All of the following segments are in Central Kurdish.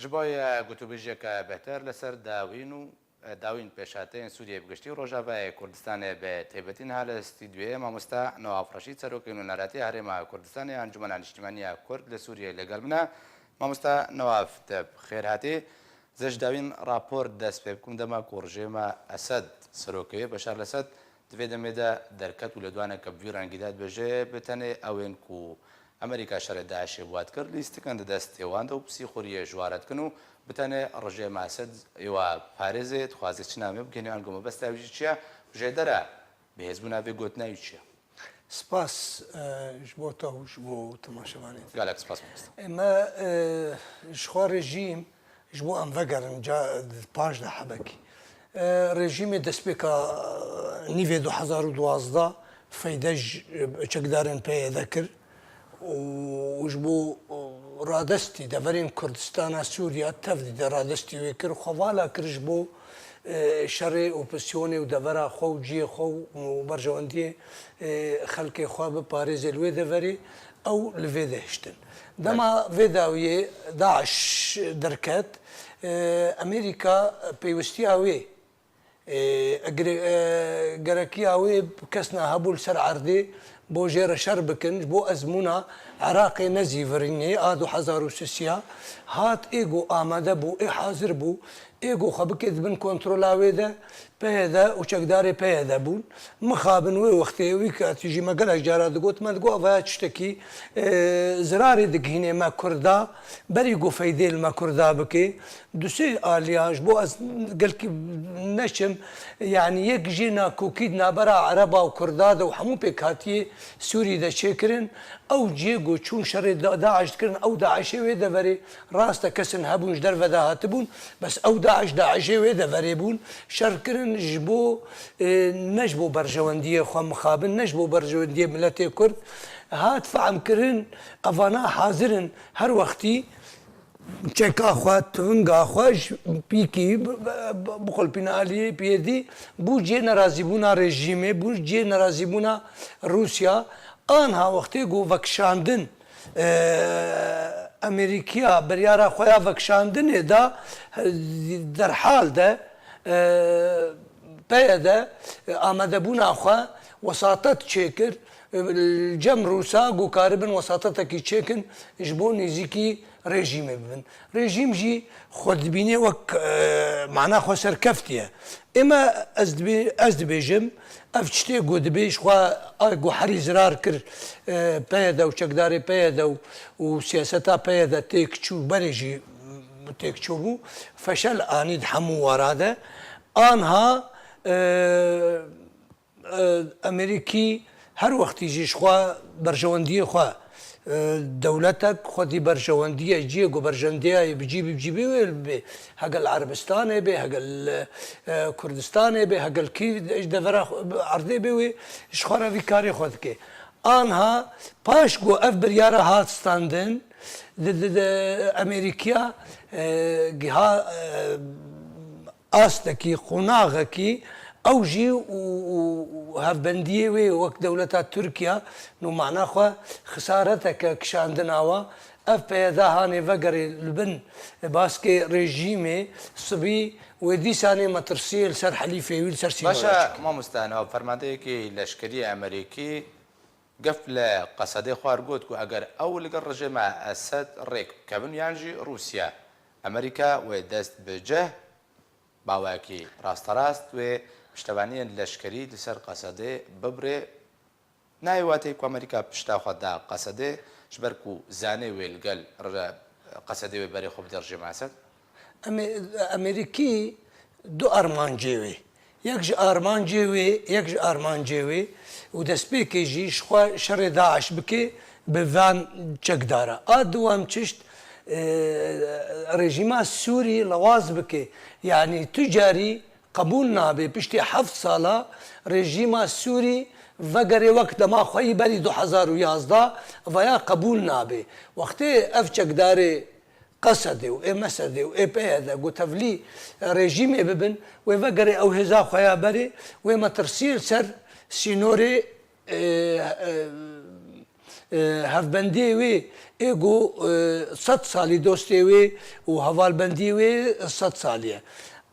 جبای گوتوبیژێکە بەهتر لەسەر داوین پێشاتەیەن سووریە بگشتی و ڕۆژاوای کوردستانی بە تایبەتی نها لە ستیدیۆیە مامۆستا نەوافڕەشی سەرۆکی نوێنەراتی هەرێما کوردستانی ئەنجومەنە نیشتیمانیە کورد لە سووریە لەگەڵ منە. مامۆستا نەواف خێر هاتی زەش داوین راپۆر دەست پێ بکوم دەما و ڕژێمە ئەسەد سەرۆکەوێ بەشار لەسەد دوێ دەمێدا دەرکەت و لە دوانە کە بوی ڕەنگیدات بێژێ بتەنێ ئەوێن و ئەمریکا شەڕێ داعشێ بوات کرد لیستەکەن دەدەست تێواندە و پسی خوریە ژوارەتکن و بتەنێ ڕژێ ماسەد ئێوە پارێزێت خوازێت چ نامێ بگەنێ ئەنگۆمە بەستاویژی چییە ژێدەرە بەهێزبوو نابێ گوتناوی چییە؟ سپاس ji bo te ji bo temaşevanê. Gelek spas mamosta. Eme ji xwe rejîm ji bo em vegerin paş de hebekî. Rejîmê destpêka nîvê 2012 feyde ji çekdarên peyê kir û ji bo radestî deverên Kurdistana Sûriya tev dîde radestî wê kir xwevala kir ji bo şerê opozisyonê û devera xwe û ciyê xwe û berjewendiyê xelkê xwe biparêze li wê deverê ew li vê de hiştin. Dema vê dawiyê Daeş derket Amerîka pêwistiya wê gerekiya wê kes hebû li ser erdê bo jêre şer bikin ji bo ezmûna Iraqê nezîvirînê a 2003 hat êgo amade bû ê hazir bû êgo xwe bike dibin kontrola wê de peyê de û çekdarê peyê de bûn mixabin wê wextê wî katî jî me gelek cara digot me digot ev tiştekî zirarê digihînê me Kurda berî got feydê li me Kurda bike du sê aliya ji bo ez gelkî neçim yani yek jî nakokîd nabera Ereba û Kurda de û hemû pêk hatiye Sûrî de çêkirin ew ciyê got çûn şerê Daeş dikirin ew Daeşê wê deverê rast e kesin hebûn ji derve de hatibûn bes ew Daeşê wê deverê bûn şer kirin ji bo ne ji bo berjewendiyê xwe mixabin ne ji bo berjewendiyê miletê Kurd hat fehm kirin evana hazirin her wextî çeka xwe tivinga xwe ji pîkî bixwelpîna aliyê pêdî bû ciyê nerazîbûna rejîmê bû ciyê nerazîbûna Rûsya anha wextê got vekişandin Amerîkiya biryara xwe ya vekişandinê da derhal de peyê de amedebûna xwe wesatet çêkir cem Rûsa got karibin wesatetekî çêkin ji bo nêzîkî rejîmê bibin. Rejîm jî xwe dibînê wek mana xwe serkeftiye. Ême ez dibêjim ev tiştê got dibê ji xwe got herî zirar kir peyê de û çekdarê peyê de û siyaseta peyê de têk çû berê jî têk çûbû feşel anî di hemû wara de anha Amerîkî her wextî jî ji xwe berjewendiyê xwe dewletek xwedî berjewendiye ciyê got berjewendiyayê bicîbî bicîbî wê bê hegel Erebistanê bê hegel Kurdistanê bê hegel kî ji devera erdê bê wê ji xwe re vî karê xwe dike. Anha paş got ev biryara hat standin Amerîkiya giha astekî qonaxekî ew jî hevbendiyê wê wek dewleta Tirkiya nû mana xwe xisareteke kişandina we ev peyda hanê vegerê li bin baskê rejîmê sibî wê dîsanê me tirsiye li ser helîfê wî li ser باشە مامۆستا نەواف فەرماندەیەکی لەشکریە ئەمریکی گەف لە قەسەدەی خوار گوت و ئەگەر ئەو لەگەڵ ڕژێمە ئەسەد ڕێک کەبن یانجی رووسیا ئەمریکا وێ دەست بجە باوایەکی ڕاستەڕاست وێ پشتەوانیان لەشکری لەسەر قەسەدێ ببرێ نایواتەی کو ئەمریکا پشتاخوادا قەسەدێ ji ber ku zanê wê li gel qesedê wê berê xwe bide rejêma Esed? Amerîkî du armancê wê yek ji armancê wê û destpêkê jî ji xwe şerê Daeş bike bi van çekdara a duwam çişt rejîma Sûrî lewaz bike yanî tu carî qebûl nabe piştî heft sala rejîma Sûrî vegerê wek dema xweyî berî 2011 veya qebûl nabe wextê ev çekdarê Qesedê û ê Mesedê û ê peyê de got tevlî rejîmê bibin wê vegerê ew hêza xwe ya berê wê me tirsiye ser sînorê هەفبەندێ وێ ئێگۆ 100 ساڵی دۆستێ وێ و هەواڵبەندی وێ 100 ساڵیە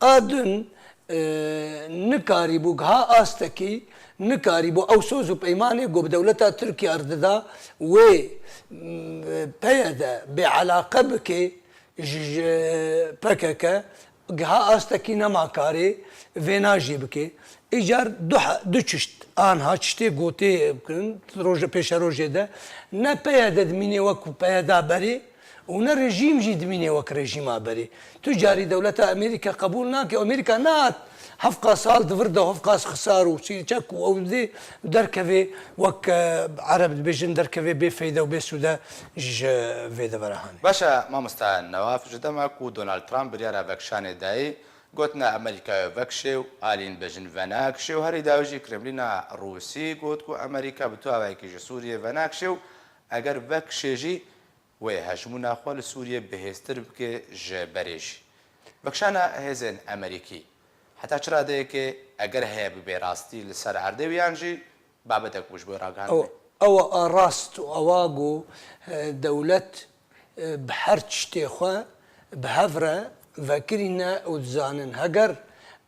ئادن نکاری بوو گها ئاستەکی نکاری بۆ ئەو سۆز و پەیمانێ گۆ دەولەتە تورکی ئەردەدا وێ پەیەدە بێعەلاقە بکێ پەکەکە گها ئاستەکی نەماکارێ vênajî bike îcar du çişt anha çiştê gotê bikin pêşa rojê de ne peya de dimînê wekû peya da berê û ne rejîm jî dimînê wek rejîma berê tu carî dewleta Amerîka qebûl nake Amerîka nehat hefqa sal divir de hefqas xisar û çîçek û ew dê derkevê wek ereb dibêjin derkevê bêfeyde û bêsûde ji vê de verahanê. Başa mamosta Nawaf ji dema ku Donald Trump biryara vekşanê dayê گوتنا ئەمریکای vekşê û alîn bêjin venakşê û herî dawî jî Kremlîna Rûsî got ku Amerîka bi tuavekî ji Sûriyê venakşê û eger vekşê jî wê hejmûna xwe li Sûriyê bihêztir bike ji berê jî. Vekşana hêzên Amerîkî heta çi radeyekê eger heye bibe rastî li ser erdê wî yan jî babetek bû ji bo ragihandinê. Ewa rast û ewa got dewlet bi her tiştê xwe bi hev re vekirîne û dizanin heger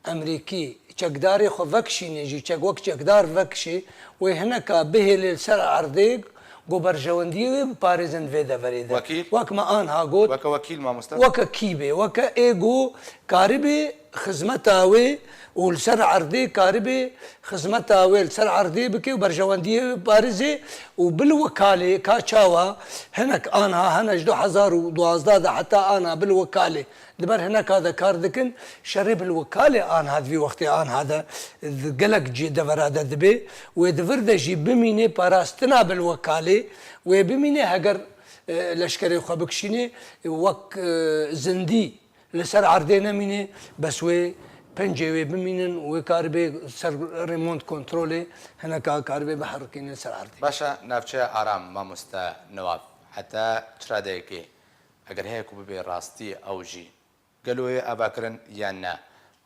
Emerîkî çekdarê xwe vekşîne jî wek çekdar vekşê wê hineka bihêlê ser erdê got berjewendiyê wê biparêzin vê deverê de wek me anha got weke wekîl mamosta weke kîbê weke êgo karibê xizmeta wê û li ser erdê karibê xizmeta wê li ser erdê bike û berjewendiyê wê biparêzê û bil wekalê ka çawa hinek anha hene ji 2012 de heta anha bil wekalê diber hineka de kar dikin şerê bil wekalê anha vî wextê anha de gelek cî devera de dibe wê divir de jî bimînê parastina bil wekalê wê bimînê heger leşkerê xwe bikişînê wek zindî li ser erdê nemîne bes wê pencê wê bimînin wê karibê ser remont kontrolê hineka karibê biherikîne ser erdê. Başa navçeya aram mamosta Nawaf heta çi radeyekê eger heye ku bibe rastî ew jî gelo wê avakirin yan ne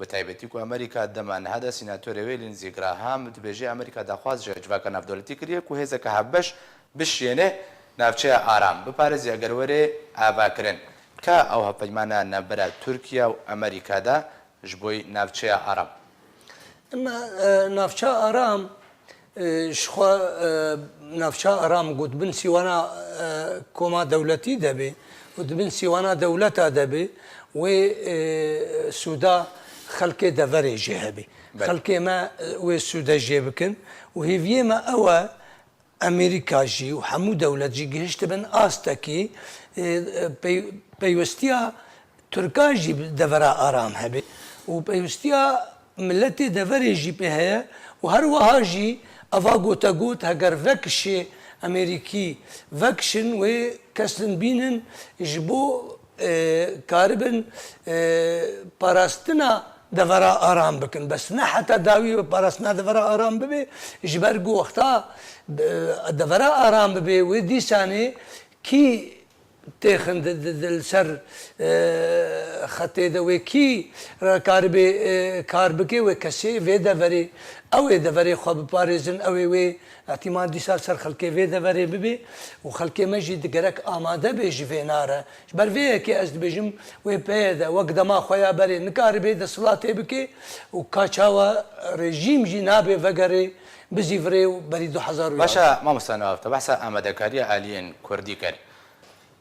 bi taybetî ku Amerîka dema niha de sînatorê wê Lindsey Graham dibêje Amerîka daxwaz ji civaka navdewletî kiriye ku hêzeke hevbeş bişiyêne navçeya aram biparêzî eger were avakirin ka ew hevpeymana navbera Tirkiye û Amerîka da ji bo navçeya aram. Navçeya aram ji xwe navçeya aram got bin sîwana koma dewletî debe û dibin sîwana dewleta debe wê sûda xelkê deverê jê hebe xelkê me wê sûde jê bikin û hêviyê me ew e Amerîka jî û hemû dewlet jî gihişt bin astekî peywistiya Tirkan jî devera aram hebe û peywistiya milletê deverê jî pê heye û her wiha jî eva gota got heger vekişê Amerîkî vekişin wê kesin bînin ji bo karibin parastina devera aram bikin bes ne heta dawî parastina devera aram bibe ji ber ku wexta devera aram bibe wê dîsanê kî têxin li ser xetê de wê kî karibê kar bike wê kesê vê deverê ew ê deverê xwe biparêzin ew ê wê ehtimal dîsa ser xelkê vê deverê bibe û xelkê me jî digerek amade bê ji vê nare ji ber vê yekê ez dibêjim wê peyê de wek dema xwe ya berê nikaribê desthilatê bike û ka çawa rejîm jî nabe vegerê bizîvirê û berî 2000 Başa mamosta Nawaf te behsa amedekariya aliyên Kurdî kir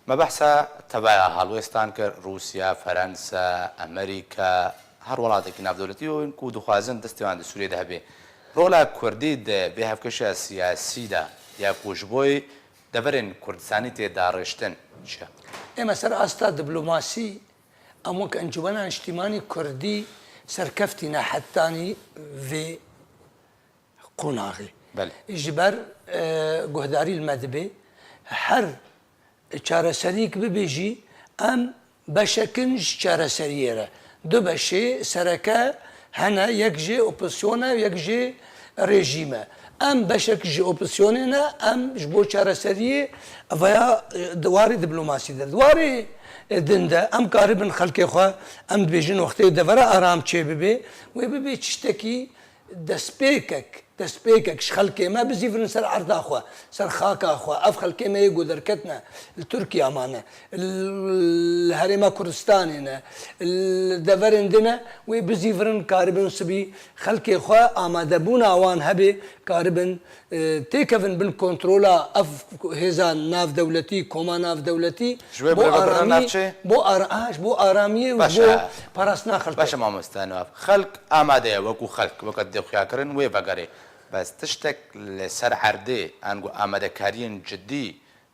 me behsa tebaya halwestan kir Rûsya, Ferensa, Amerîka her welatekî navdewletî û ku dixwazin destê wan di Sûriyê de hebe rola Kurdî de vê hevkeşa siyasî de ya ku ji bo deverên Kurdistanî tê darêştin çi ye? Ême ser asta diplomasî em wek encûmena niştîmanî Kurdî serkeftîne hettanî vê qonaxê ji ber guhdarî li me dibe her çareseriyek bibe jî em beşekin ji çareseriyê re du beşê sereke hene yek jê opozisyona yek jê rejîme em beşek ji opozisyonê ne em ji bo çareseriyê veya warê diplomasî de warê din de em karibin xelkê xwe em dibêjin wextê devera aram çê bibe wê bibe tiştekî destpêkek دەستپێکێکش خەڵکێ مە بزیڤن سەر عەرداخوا سەر خاکاخوا ئەف خەڵکێ مە یەک و دەرکەتنە تورکیامانە هەرێما کوردستانێنە دەڤەرندنە وێ بزیڤرن کاربن سبی خەڵکێ خوا ئامادەبوون ئاوان هەبێ کاربن تێکەڤن بن کۆنتترۆلا ئەف هێزان ناودەولەتی کۆما ناودەولەتی بۆ ئارامیە و بۆ پاراستنا خەڵک باشە مامۆستانەوە خەڵک ئامادەیە وەکو خەڵک وەکە دێخیاکردن وێ بەگەڕێ بەس تشتێک لەسەر عەردێ ئەنگو ئامادەکاریین جددی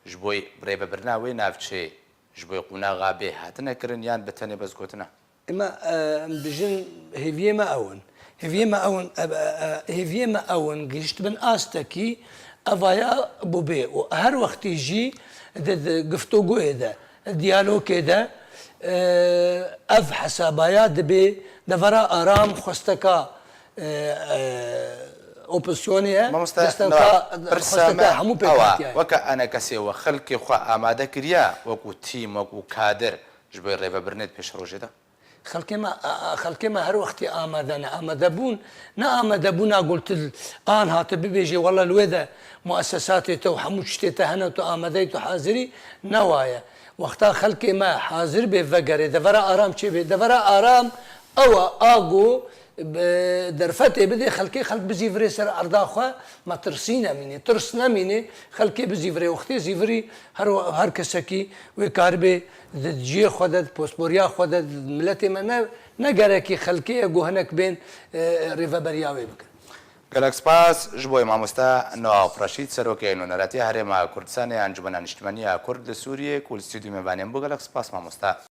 ji بۆی برێبەبرناوەی ناوچێ ji بۆی قوناغا بێ هاتنەکردن یان بەتەنێ بەزگوتنە ئێمە بژن هێڤێمە ئەون هێڤێمە ئەون گەشت بن ئاستەکی ئەڤایە بۆ بێ و هەر وەختیژی گفتوگوێدە دیالۆکێدە ئەف حەسابایە دەبێ دەڤەرا ئارام خۆستەکە ئۆپسیۆنیە هەموو وەکە ئەنە کەسێەوە خەڵکی خوا ئامادە کردیا وەکو تیم وەکو کادر ji بۆی ڕێبەبرنێت پێش ڕۆژێدا خەڵکێمە هەر وەختی ئامادەنە ئامادەبوون نە ئامادەبوو ناگوڵتل ئان هاتە ببێژێ وەڵە لێدە مؤسساتێتە و هەموو شتێتە هەنە و ئامادەیت و حازری نەوایە وەختا خەڵکێمە حازر بێ ڤەگەرێ دەڤەرە ئارام چێ بێ دەڤەرە ئارام ئەوە ئاگۆ دەرفەتێ بدێ خەڵکی خەڵک بزیڤرێ سەر ئەرداخوا مەترسی نەمینێ ترس نەمینێ خەڵکێ بزیڤرێ وەختێ زیڤری هەر کەسەکی وێ کاربێ جێ خۆدەت پۆسپۆریا خۆدەت ملەتێ مە نەگەرەکی خەڵکەیە گۆ هەنێک بێن ڕێڤەبەریاوێ بکەن گەلک سپاس ji بۆی مامۆستا ناوافڕەشید سەرۆکەی نوێنەرەتی هەرێما کوردستانی ئەنجومەنە نیشتیمانیە کورد لە سووریە و لە ستودیۆ میوانیان بۆ گەلک سپاس مامۆستا